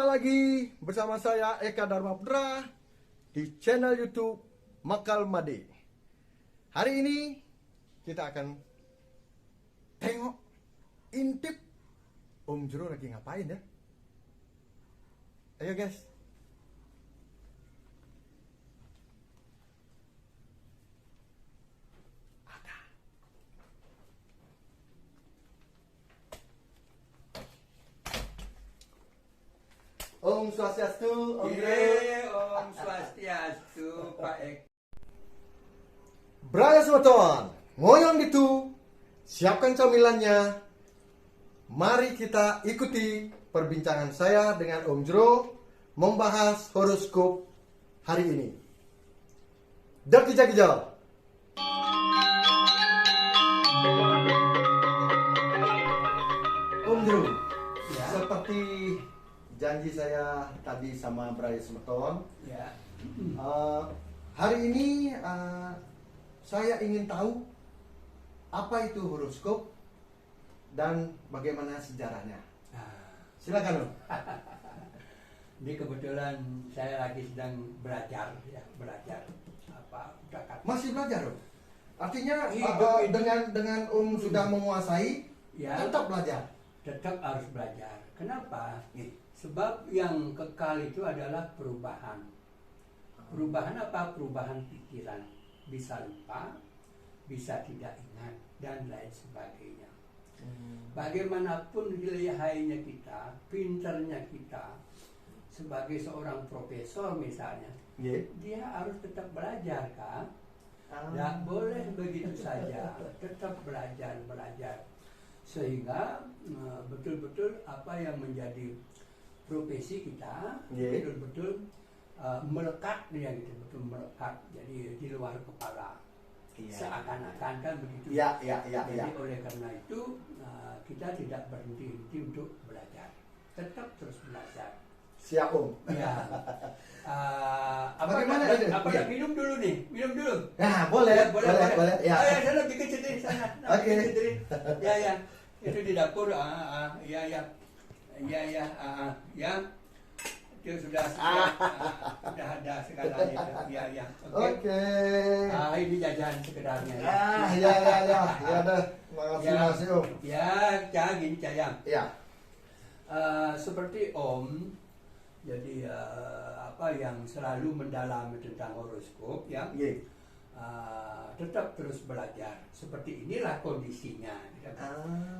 lagi bersama saya Eka Dharma Putra di channel YouTube Makal Made. Hari ini kita akan tengok intip Om Jero lagi ngapain ya. Ayo guys. Om Swastiastu, Om Jero. Om Swastiastu, Pak Ek. Braya Semeton, ngoyong itu, siapkan camilannya. Mari kita ikuti perbincangan saya dengan Om Jero membahas horoskop hari ini. Dak kijak-kijak. Om Jero, Ya. seperti janji saya tadi sama Braya Semeton, Ya. hari ini saya ingin tahu apa itu horoskop dan bagaimana sejarahnya. Nah, Silakan Om. ini kebetulan saya lagi sedang belajar, udah kata. Masih belajar Om. Artinya Hidup itu- dengan Om sudah menguasai, Ya. tetap belajar. Tetap harus belajar. Kenapa? Sebab yang kekal itu adalah perubahan. Perubahan apa? Perubahan pikiran. Bisa lupa, bisa tidak ingat, dan lain sebagainya. Bagaimanapun lihainya kita, pinternya kita, sebagai seorang profesor misalnya, Yeah. dia harus tetap belajar kan? Tidak boleh begitu saja, tetap belajar. Sehingga betul-betul apa yang menjadi profesi kita, Yeah. betul-betul melekat dia gitu, betul melekat. Jadi di luar kepala. Iya. Seakan-akan kan begitu. Ya. Jadi oleh karena itu kita tidak berhenti untuk belajar, tetap terus belajar. Siap Om. Ya. Bagaimana itu? Apa Ya. minum dulu nih, minum dulu. Nah, boleh. Ya. Ya, sana bikin sendiri sana. Oke. Bikin sendiri. Ya. Itu di dapur. Ya. Ya. Itu sudah ada segalanya. Ya. Oke. Ini jajan sekedarnya. Ya deh. Makasih Om. Ya, gini sayang. Ya. Seperti Om, jadi apa yang selalu mendalami tentang horoskop, ya, Iya. tetap terus belajar. Seperti inilah kondisinya.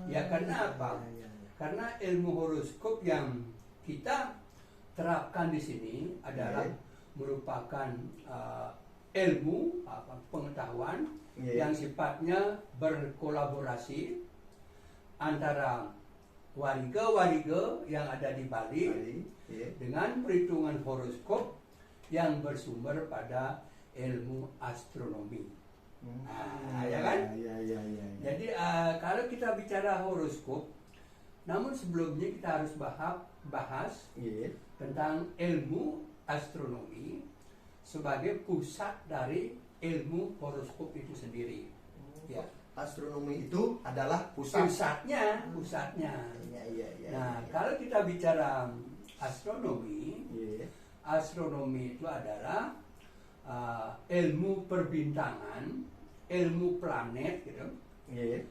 Ya, karena apa? Ya. Karena ilmu horoskop yang kita terapkan di sini adalah merupakan ilmu pengetahuan yang sifatnya berkolaborasi antara warga yang ada di Bali dengan perhitungan horoskop yang bersumber pada ilmu astronomi. Ya kan? Ya. Jadi kalau kita bicara horoskop, namun sebelumnya kita harus bahas Iya. tentang ilmu astronomi sebagai pusat dari ilmu horoskop itu sendiri. Ya. Astronomi itu adalah pusatnya. Pusatnya. Iya. Nah, kalau kita bicara astronomi, Iya. astronomi itu adalah ilmu perbintangan, ilmu planet, gitu, Iya.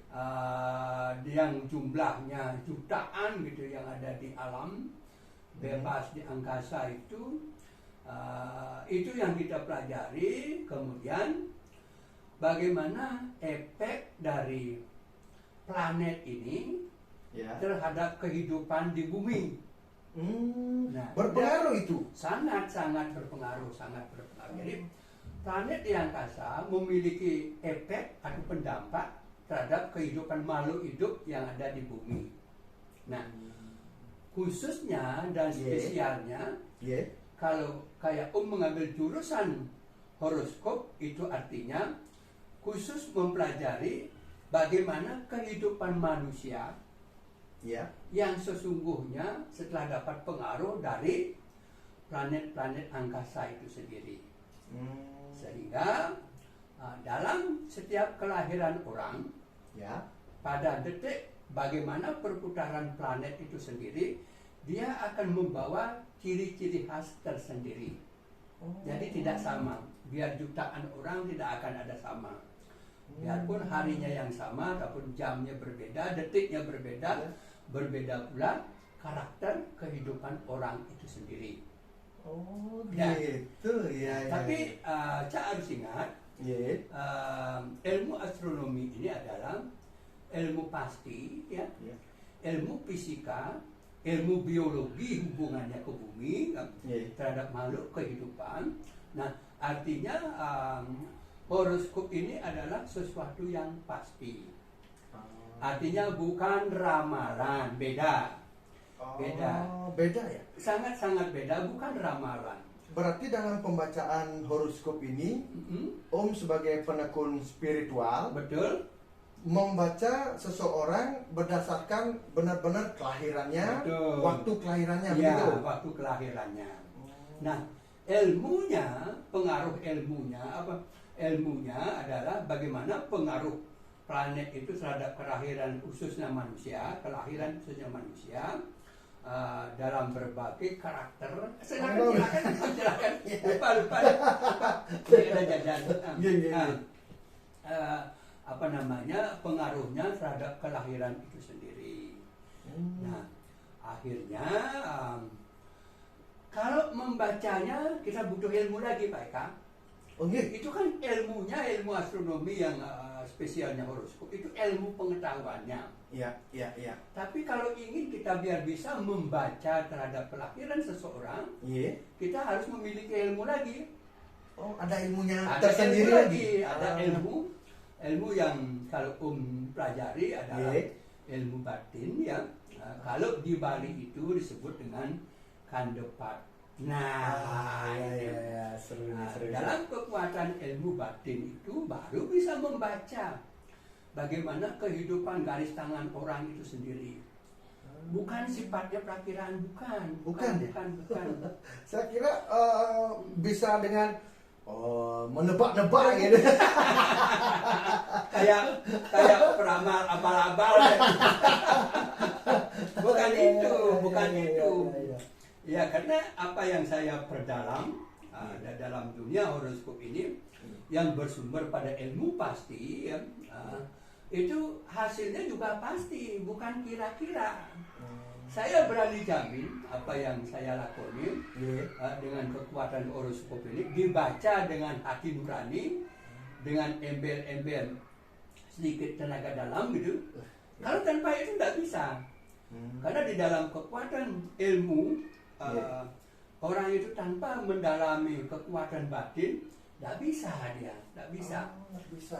yang jumlahnya jutaan gitu yang ada di alam bebas di angkasa itu yang kita pelajari. Kemudian bagaimana efek dari planet ini terhadap kehidupan di bumi. Nah, Berpengaruh itu. sangat berpengaruh. Jadi planet di angkasa memiliki efek atau pendampak terhadap kehidupan makhluk hidup yang ada di bumi. Nah, khususnya dan spesialnya, kalau kayak mengambil jurusan horoskop, itu artinya khusus mempelajari bagaimana kehidupan manusia yang sesungguhnya setelah dapat pengaruh dari planet-planet angkasa itu sendiri. Sehingga dalam setiap kelahiran orang, pada detik bagaimana perputaran planet itu sendiri dia akan membawa ciri-ciri khas tersendiri. Jadi tidak sama. Biar jutaan orang tidak akan ada sama. Biarpun harinya yang sama, ataupun jamnya berbeda, detiknya berbeda, berbeda pula karakter kehidupan orang itu sendiri. Oh Ya. gitu ya. Tapi Cak harus ingat, ilmu astronomi ini adalah ilmu pasti, ya, ilmu fisika, ilmu biologi hubungannya ke bumi terhadap makhluk kehidupan. Nah, artinya horoskop ini adalah sesuatu yang pasti. Artinya bukan ramalan, beda. Beda ya. Sangat-sangat beda, bukan ramalan. Berarti dalam pembacaan horoskop ini, Om sebagai penekun spiritual, Betul? membaca seseorang berdasarkan benar-benar kelahirannya, Betul. waktu kelahirannya, Ya, begitu. waktu kelahirannya. Nah, ilmunya, pengaruh ilmunya apa? Ilmunya adalah bagaimana pengaruh planet itu terhadap kelahiran khususnya manusia, dalam berbagai karakter. Silakan. Lupa. Ini ada jajan. Pengaruhnya terhadap kelahiran itu sendiri. Nah, akhirnya kalau membacanya kita butuh ilmu lagi, Pak Eka. Itu kan ilmunya, ilmu astronomi yang spesialnya horoskop itu ilmu pengetahuannya. Iya. Tapi kalau ingin kita biar bisa membaca terhadap kelahiran seseorang, kita harus memiliki ilmu lagi. Oh, ada ilmunya Ada tersendiri ilmu lagi. Ada ilmu yang kalau pelajari adalah ilmu batin, ya. Kalau di Bali itu disebut dengan kandepat. Nah, seru. dalam kekuatan ilmu batin itu baru bisa membaca bagaimana kehidupan garis tangan orang itu sendiri. Bukan sifatnya perakiraan, bukan. Saya kira bisa dengan menebak-nebak gitu. kayak peramal abal-abal. Bukan itu. Ya, karena apa yang saya perdalam dalam dunia horoskop ini yang bersumber pada ilmu pasti, ya, itu hasilnya juga pasti, bukan kira-kira. Saya berani jamin apa yang saya lakoni dengan kekuatan horoskop ini dibaca dengan hati nurani, dengan embel-embel sedikit tenaga dalam gitu. Kalau tanpa itu tidak bisa. Karena di dalam kekuatan ilmu orang itu tanpa mendalami kekuatan batin tidak bisa dia, tidak bisa.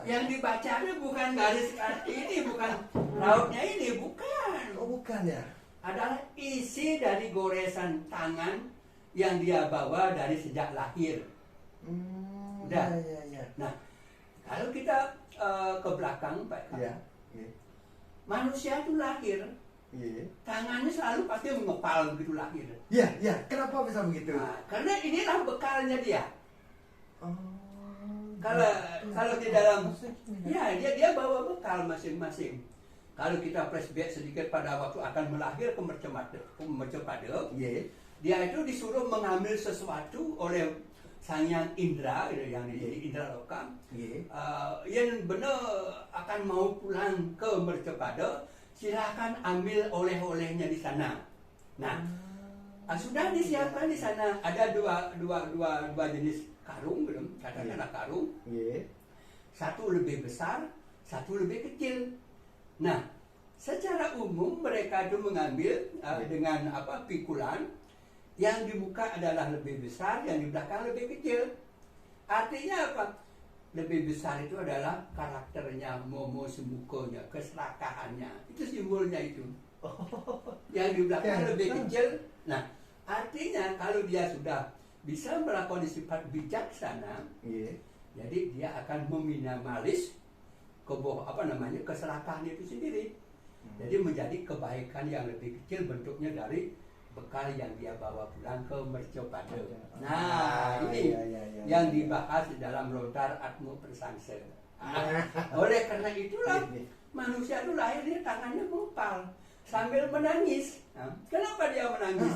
Yang dibacanya bukan garis ini, bukan rautnya ini, bukan. Bukan ya. Adalah isi dari goresan tangan yang dia bawa dari sejak lahir. Udah. Ya. Nah, kalau kita ke belakang, Pak, manusia itu lahir. Tangannya selalu pasti mengepal begitu lahir. Iya. Kenapa bisa begitu? Nah, karena inilah bekalnya dia. Kalau di dalam, dia bawa bekal masing-masing. Kalau kita flashback sedikit pada waktu akan melahir ke Mercepade, dia itu disuruh mengambil sesuatu oleh sang yang indra, yang jadi indra loka, yang benar akan mau pulang ke Mercepade. Silakan ambil oleh-olehnya di sana. Nah, sudah disiapkan di sana. Ada dua jenis karung, katakanlah karung. Satu lebih besar, satu lebih kecil. Nah, secara umum mereka itu mengambil dengan pikulan. Yang di muka adalah lebih besar, yang di belakang lebih kecil. Artinya apa? Lebih besar itu adalah karakternya, momo semukonya, keserakahannya. Itu simbolnya itu. Yang di belakang lebih kecil. Nah, artinya kalau dia sudah bisa melakukan sifat bijaksana, jadi dia akan meminimalis keserakahan itu sendiri. Jadi menjadi kebaikan yang lebih kecil bentuknya dari bekal yang dia bawa pulang ke Mercepade. Nah, ini yang dibahas di dalam lontar Atmo Persangser. Oleh karena itulah manusia itu lahirnya tangannya mengepal. sambil menangis. Nah, kenapa dia menangis?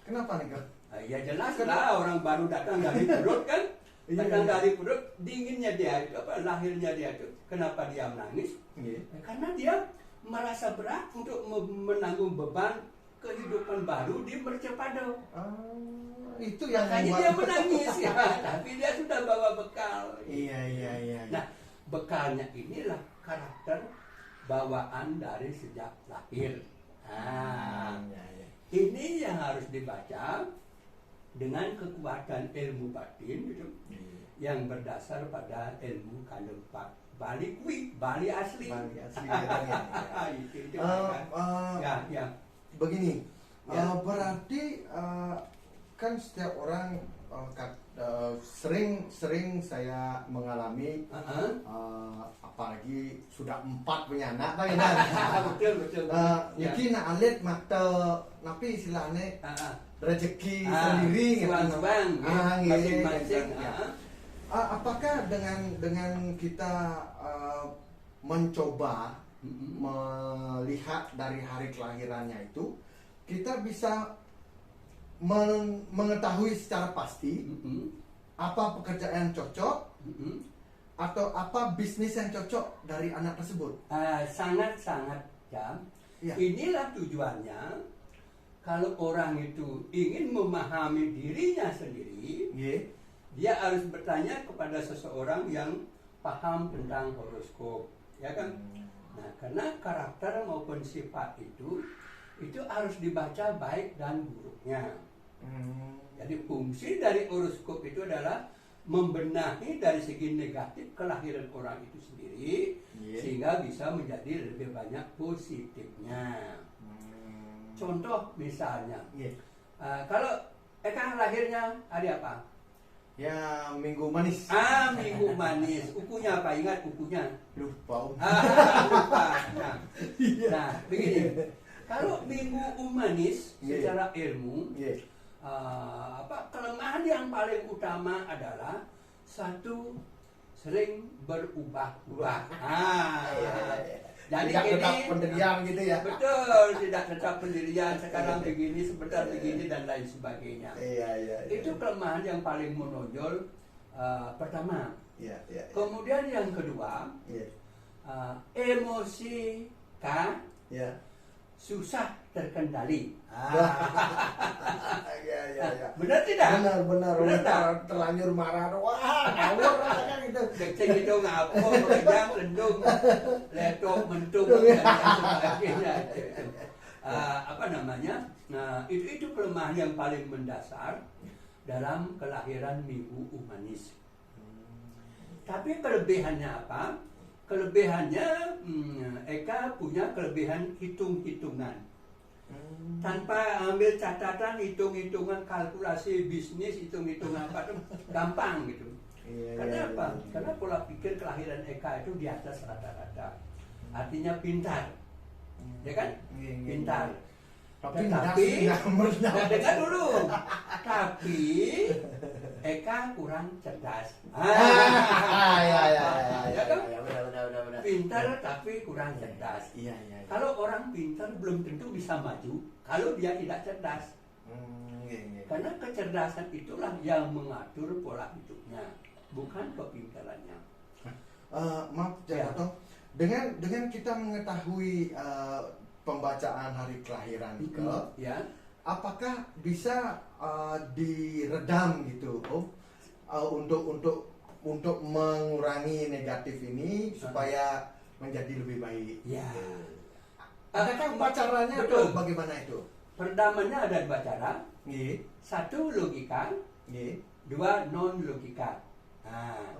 Kenapa nih, Kak? Ya jelas lah, orang baru datang dari perut kan. Iya, Datang iya. dari perut, dinginnya dia itu, lahirnya dia itu. Kenapa dia menangis? Iya. Karena dia merasa berat untuk menanggung beban kehidupan baru di Mercepado. Itu yang Makanya membuat- dia menangis ya, tapi dia sudah bawa bekal. Iya, iya, iya. Nah, bekalnya inilah karakter bawaan dari sejak lahir. Nah, Iya, iya. ini yang harus dibaca dengan kekuatan ilmu batin gitu, yang berdasar pada ilmu kalepak Bali kui, Bali asli. Bali asli katanya. Itu Eh, ya. Begini, Ya. berarti kan setiap orang sering saya mengalami, apalagi sudah 4 punya anak, Pak Inan. Betul. Mungkin alit mata, tapi istilahnya rezeki sendiri, Suang-suang, masing-masing. ya. Apakah dengan kita mencoba melihat dari hari kelahirannya itu, kita bisa mengetahui secara pasti apa pekerjaan yang cocok atau apa bisnis yang cocok dari anak tersebut? Sangat-sangat ya. Ya. Inilah tujuannya. Kalau orang itu ingin memahami dirinya sendiri, Iya. dia harus bertanya kepada seseorang yang paham tentang horoskop, ya kan? Nah, karena karakter maupun sifat itu harus dibaca baik dan buruknya. Jadi fungsi dari horoskop itu adalah membenahi dari segi negatif kelahiran orang itu sendiri, Iya. sehingga bisa menjadi lebih banyak positifnya. Contoh misalnya, Iya. kalau Eka lahirnya hari apa? Ya, minggu manis. Minggu manis. Ukunya apa? Ingat ukunya? Lupa. Lupa. Iya. Nah, begini. Kalau minggu manis Iya. secara ilmu, Iya. kelemahan yang paling utama adalah satu, sering berubah-ubah. Jadi Tidak tetap ini pendirian gitu ya. betul, tidak tetap pendirian, sekarang begini, sebentar begini dan lain sebagainya. Iya. Itu kelemahan yang paling menonjol pertama. Iya. Kemudian yang kedua, Iya. emosi Iya. susah terkendali. Iya. Benar tidak? Benar. Benar tak? Terlanjur marah. Wah, ngawur rasanya gitu. Kecil itu ngapo, mengejar, lendung, letok, mentung, dan lain sebagainya. Nah, itu kelemahan yang paling mendasar dalam kelahiran minggu Umanis. Tapi kelebihannya apa? Kelebihannya, Eka punya kelebihan hitung-hitungan. Tanpa ambil catatan, hitung-hitungan, kalkulasi bisnis, hitung-hitungan apa tuh gampang gitu. Karena apa? Karena pola pikir kelahiran Eka itu di atas rata-rata. Artinya pintar, ya kan? Pintar. Tetapi, dengar dulu. Tapi Eka kurang cerdas. Ya kan? Benar. Pintar tapi kurang cerdas. Iya. Kalau orang pintar belum tentu bisa maju kalau dia tidak cerdas. Karena kecerdasan itulah yang mengatur pola hidupnya, bukan kepintarannya. Maaf, Ya. Jatuh. Dengan kita mengetahui pembacaan hari kelahiran ke, Ya. apakah bisa diredam gitu, untuk mengurangi negatif ini supaya menjadi lebih baik? Ya. Adakah caranya atau Betul. bagaimana itu? Pertamanya ada dua cara. Nggih, Satu logika, nggih. dua non logika. Nah,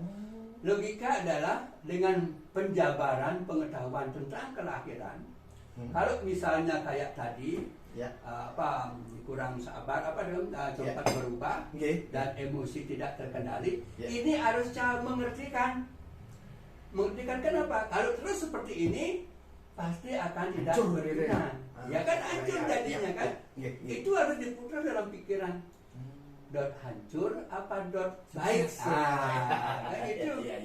logika adalah dengan penjabaran pengetahuan tentang kelahiran. Kalau misalnya kayak tadi, Ya. kurang sabar, cepat berubah Nggih. dan emosi tidak terkendali, Ya. ini harus cara mengertikan. Mengertikan kenapa? Kalau terus seperti ini, pasti akan tidak Hancur berguna. Ya kan hancur jadinya kan? Nggih. Itu harus diputar dalam pikiran. Dot hancur apa dot baik? Kan itu. Iya.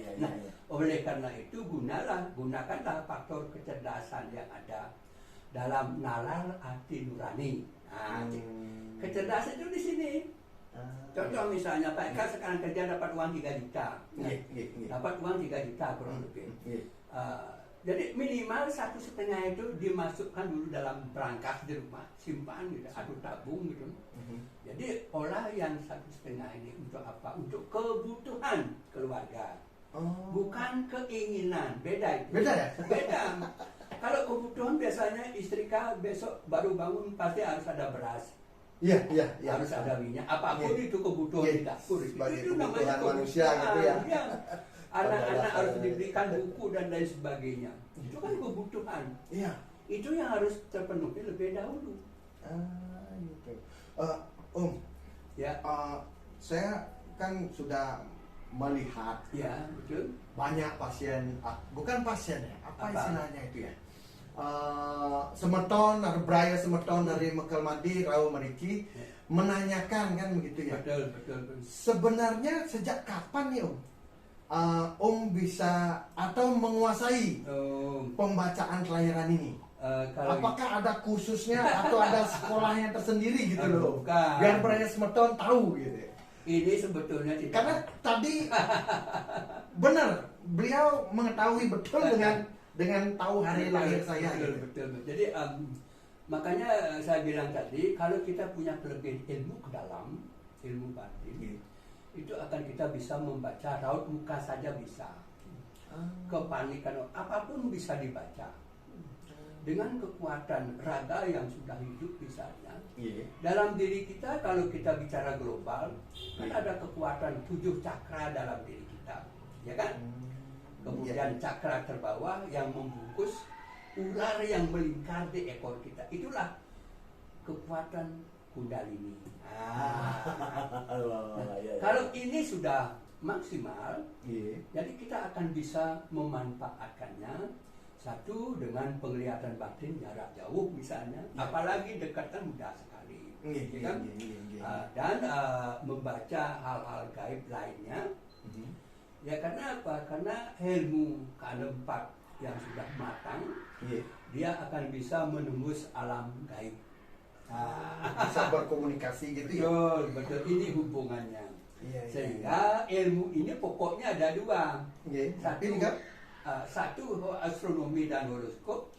Oleh karena itu gunakanlah faktor kecerdasan yang ada. dalam nalar hati nurani. Nah, kecerdasan itu di sini. Contoh misalnya Pak Eka sekarang kerja dapat uang 3 juta. Dapat uang 3 juta kurang lebih. Jadi minimal 1,5 itu dimasukkan dulu dalam perangkas di rumah, simpan gitu, atau tabung gitu. Jadi olah yang 1,5 ini untuk apa? Untuk kebutuhan keluarga. Bukan keinginan. Beda itu. Beda ya? Beda. Kalau kebutuhan biasanya istri kah besok baru bangun pasti harus ada beras. Iya. Harus ada minyak. Apapun itu kebutuhan di dapur. Sebagai Itu namanya kebutuhan manusia gitu ya. Iya. Anak-anak harus diberikan buku dan lain sebagainya. Itu kan kebutuhan. Iya. Itu yang harus terpenuhi lebih dahulu. Gitu. Om, Ya, saya kan sudah melihat ya, betul. banyak pasien, bukan pasien ya, apa Apa? istilahnya itu ya? Semeton, Braya Semeton dari Mekalmadi, Rawa Meriki Ya. menanyakan kan begitu ya. Betul. Sebenarnya sejak kapan nih Om? Om bisa atau menguasai pembacaan kelahiran ini? Kalau Apakah ada kursusnya atau ada sekolahnya tersendiri gitu loh? Bukan. Biar Braya Semeton tahu gitu. ini sebetulnya tidak. Karena tadi benar beliau mengetahui betul dengan tahu hari lahir saya. Betul. Jadi makanya saya bilang tadi kalau kita punya kelebihan ilmu ke dalam, ilmu batin, itu akan kita bisa membaca raut muka saja bisa. Kepanikan apapun bisa dibaca. Dengan kekuatan raga yang sudah hidup misalnya, dalam diri kita kalau kita bicara global, kan ada kekuatan 7 cakra dalam diri kita, ya kan? Kemudian cakra terbawah yang membungkus ular yang melingkar di ekor kita. Itulah kekuatan kundalini. Kalau ini sudah maksimal, jadi kita akan bisa memanfaatkannya. Satu, dengan penglihatan batin jarak jauh misalnya, apalagi dekat kan mudah sekali, ya kan? Dan membaca hal-hal gaib lainnya. Ya karena apa? Karena ilmu keempat yang sudah matang, dia akan bisa menembus alam gaib. Bisa berkomunikasi gitu ya. Betul. Ini hubungannya. Sehingga ilmu ini pokoknya ada 2. Satu astronomi dan horoskop.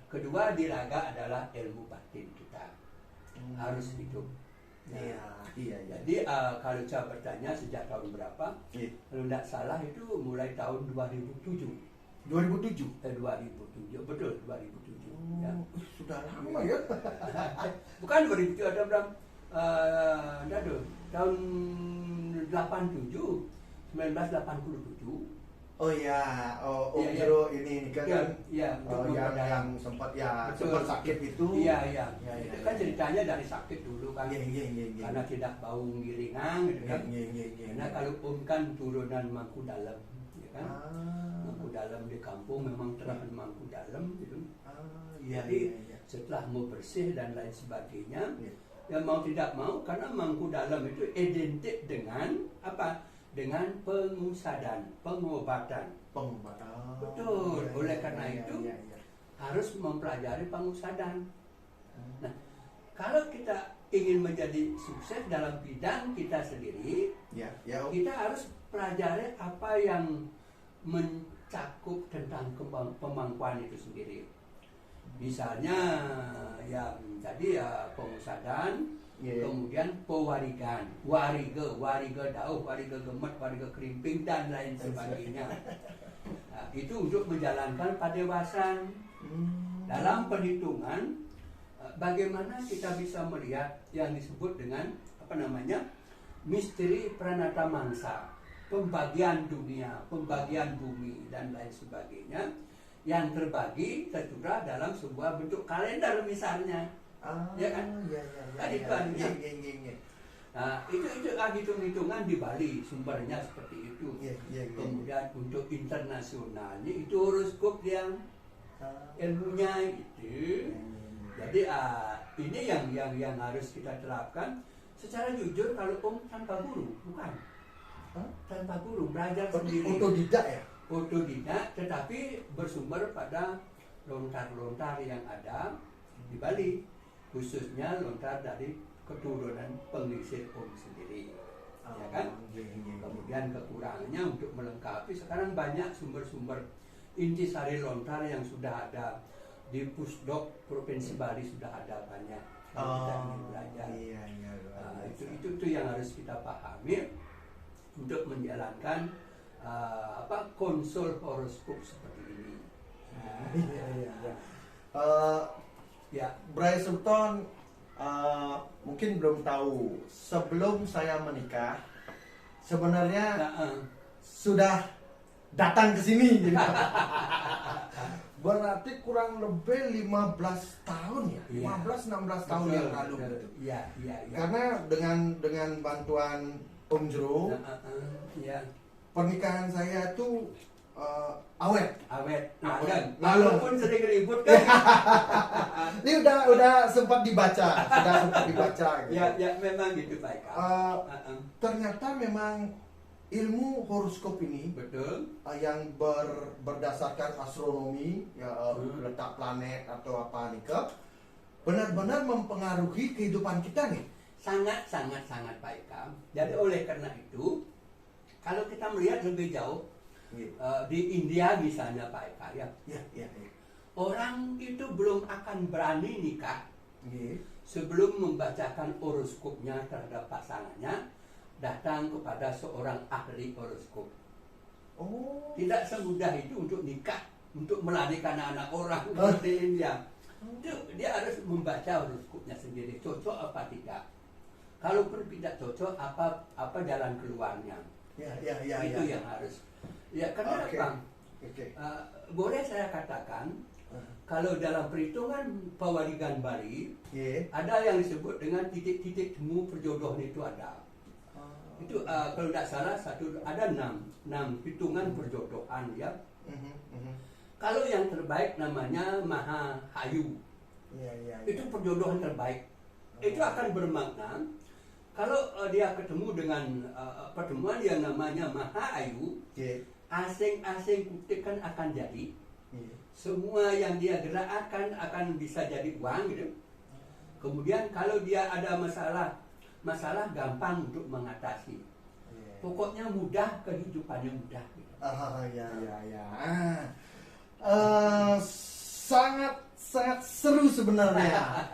Kedua di raga adalah ilmu batin kita. Harus hidup. Jadi kalau saya bertanya sejak tahun berapa? Kalau tidak salah itu mulai tahun 2007. 2007? 2007, betul 2007. Ya. Sudah lama ya? Bukan 2007, ada berapa? Tahun 87, 1987. Oh ya, Om Iya. Jero ini kan yang sempat Betul. sempat sakit itu. Iya. Itu kan ceritanya dari sakit dulu kan. Iya. Karena tidak bau ngiringan gitu kan. Karena kalau kan turunan Mangku Dalam, ya kan. Mangku Dalam di kampung memang terakhir Mangku Dalam gitu. Jadi setelah mau bersih dan lain sebagainya, ya mau tidak mau karena Mangku Dalam itu identik dengan apa? Dengan pengusadan, pengobatan. Betul. Oleh karena itu harus mempelajari pengusadan. Nah, kalau kita ingin menjadi sukses dalam bidang kita sendiri, kita harus pelajari apa yang mencakup tentang pemangkuan itu sendiri. Misalnya yang tadi pengusadan. Kemudian pewarigan, wariga dauh, wariga gemet, wariga kerimping dan lain sebagainya. Nah, itu untuk menjalankan padewasan. Dalam perhitungan bagaimana kita bisa melihat yang disebut dengan misteri pranata mangsa, pembagian dunia, pembagian bumi dan lain sebagainya yang terbagi tercurah dalam sebuah bentuk kalender misalnya. Ya kan? Nah, itu hitung-hitungan di Bali sumbernya seperti itu. Kemudian untuk internasionalnya itu horoskop yang ilmunya itu. Jadi ini yang harus kita terapkan secara jujur. Kalau tanpa guru, bukan tanpa guru, belajar sendiri. Otodidak, tetapi bersumber pada lontar-lontar yang ada di Bali, khususnya lontar dari keturunan penglisir Om sendiri, ya kan? Kemudian kekurangannya untuk melengkapi, sekarang banyak sumber-sumber intisari lontar yang sudah ada di Pusdok Provinsi Bali, sudah ada banyak. Kalau kita ingin belajar, Iya, itu yang harus kita pahami untuk menjalankan konsul horoskop seperti ini. Ya, Bray Sultan mungkin belum tahu, sebelum saya menikah sebenarnya sudah datang ke sini gitu. Berarti kurang lebih 15 tahun ya, 15-16 tahun yang lalu gitu. Iya. Karena dengan bantuan Om Jero, pernikahan saya tuh awet. Walaupun sering ribut kan. Ini udah sempat dibaca, gitu. Ya memang gitu Pak Eka. Ternyata memang ilmu horoskop ini Betul. yang berdasarkan astronomi, ya, letak planet atau apa nih, benar-benar mempengaruhi kehidupan kita nih. Sangat Pak Eka. Jadi oleh karena itu, kalau kita melihat lebih jauh, di India misalnya Pak Eka ya, orang itu belum akan berani nikah sebelum membacakan horoskopnya terhadap pasangannya, datang kepada seorang ahli horoskop. Tidak semudah itu untuk nikah, untuk melahirkan anak orang seperti India. Dia harus membaca horoskopnya sendiri, cocok apa tidak. Kalaupun tidak cocok, apa jalan keluarnya. Itu yang harus. Ya, karena boleh saya katakan, kalau dalam perhitungan Pawaligan Bali, ada yang disebut dengan titik-titik temu perjodohan itu ada. Itu kalau tidak salah ada 6 hitungan perjodohan ya. Kalau yang terbaik namanya Mahahayu. Itu perjodohan terbaik. Itu akan bermakna kalau dia ketemu dengan pertemuan yang namanya Mahahayu, asing-asing kutikan akan jadi. Semua yang dia gerakkan akan bisa jadi uang gitu. Kemudian kalau dia ada masalah gampang untuk mengatasi. Pokoknya mudah, kehidupannya mudah. Sangat seru sebenarnya.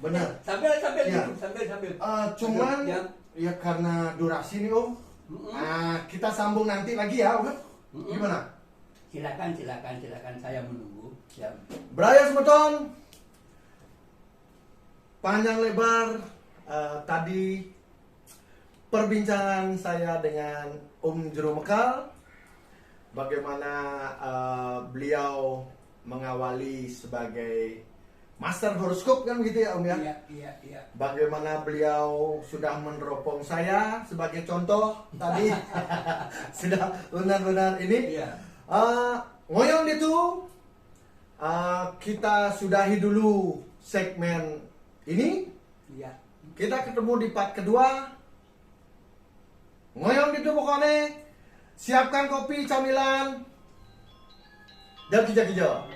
Benar. Sambil Ya. sambil. Cuman ya karena durasi nih Om. Kita sambung nanti lagi ya Om. Gimana? Silakan saya menunggu. Ya. Braya Semeton, panjang lebar tadi perbincangan saya dengan Om Jero Mekal, bagaimana beliau mengawali sebagai master horoskop kan begitu ya Om ya? Iya. Bagaimana beliau sudah meneropong saya sebagai contoh tadi. Sudah benar-benar ini. Iya. Ngoyong itu kita sudahi dulu segmen ini. Iya. Kita ketemu di part kedua. Ngoyong itu pokoknya. Siapkan kopi, camilan, dan kijau-kijau.